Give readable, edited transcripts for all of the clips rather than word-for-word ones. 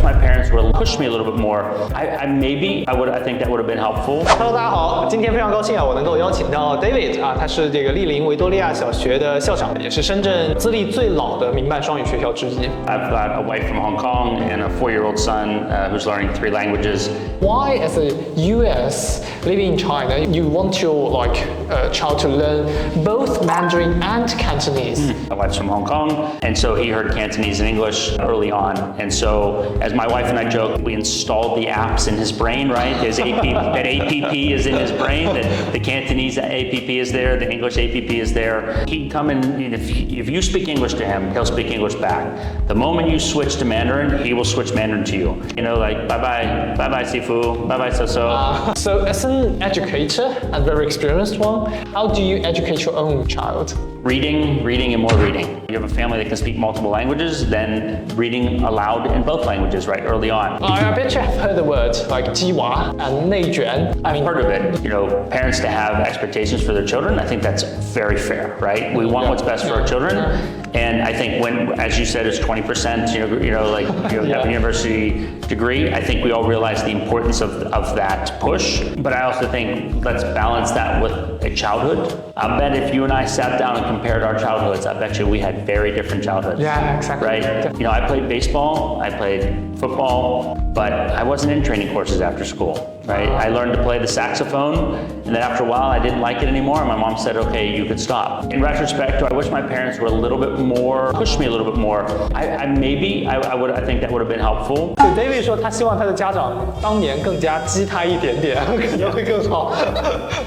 my parents would have pushed me a little bit more, I think that would have been helpful. Hello， 大家好，今天非常高兴啊，我能够邀请到 David 啊，他是这个莅临维多利亚小学的校长，也是深圳资历最老的民办双语学校之一。I've got a wife from Hong Kong and a 4-year-old son who's learning 3 languages. Why, as a US living in China, you want your child to learn both Mandarin and Cantonese? My wife's from Hong Kong, and so he heard Cantonese and English early on. And so, as my wife and I joke, we installed the apps in his brain, right? His APP, that APP is in his brain, that the Cantonese APP is there, the English APP is there. He can come in, if you speak English to him, he'll speak English back. The moment you switch to Mandarin, he will switch Mandarin to you. You know, like, bye-bye, bye-bye, Sifu, bye-bye, so-so. So, as an educator, and very experienced one, how do you educate your own child? Reading, and more reading. You have a family that can speak multiple languages, then reading aloud in both languages, right, early on. I bet you have heard the words like 鸡娃 and 内卷. I've heard of it. You know, parents to have expectations for their children, I think that's very fair, right? We want what's best for our children. And I think when, as you said, it's 20%, have a university degree, I think we all realize the importance of that push. But I also think let's balance that with a childhood. I bet if you and I sat down and compared our childhoods, I bet you we had very different childhoods. Yeah, exactly. Right? You know, I played baseball, I played football, but I wasn't in training courses after school, right? I learned to play the saxophone, and then after a while I didn't like it anymore. My mom said, okay, you could stop. In retrospect, I wish my parents were a little bit more, pushed me a little bit more. I think that would have been helpful. David 说他希望他的家长当年更加激他一点点，可能会更好。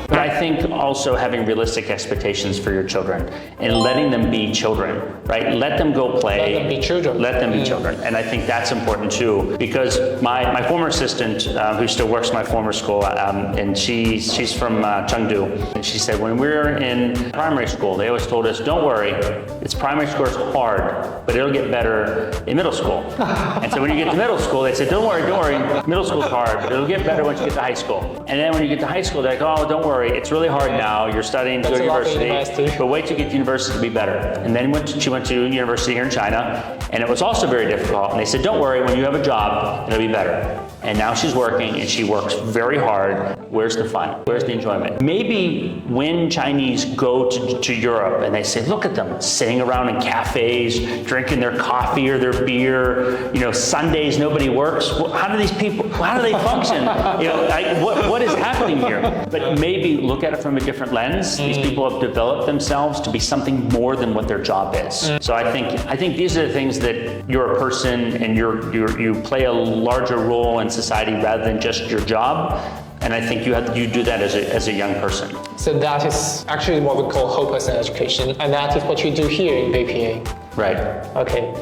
But I think also having realistic expectations for your children and letting them be children, right? Let them go play. Let them be children. Let them be children. And I think that's important too, because my former assistant, who still works in my former school, and she's from Chengdu, and she said when we were in primary school, they always told us, don't worry, it's primary school is hard, but it'll get better in middle school. And so when you get to middle school, they said, don't worry, middle school's hard, but it'll get better once you get to high school. And then when you get to high school, they're like, oh, don't worry, it's really hard now, you're studying to go to university, but wait till you get to university to be better. And then she went to university here in China, and it was also very difficult. And they said, don't worry, when you have a job, it'll be better. And now she's working, and she works very hard. Where's the fun? Where's the enjoyment? Maybe when Chinese go to Europe and they say, look at them sitting around in cafes, drinking their coffee or their beer, you know, Sundays nobody works. How do they function? You know, what is happening here? But maybe look at it from a different lens. These people have developed themselves to be something more than what their job is. So I think these are the things that you're a person and you play a larger role in society rather than just your job. And I think you do that as a young person. So that is actually what we call whole person education, and that is what you do here in VPA. Right. Okay.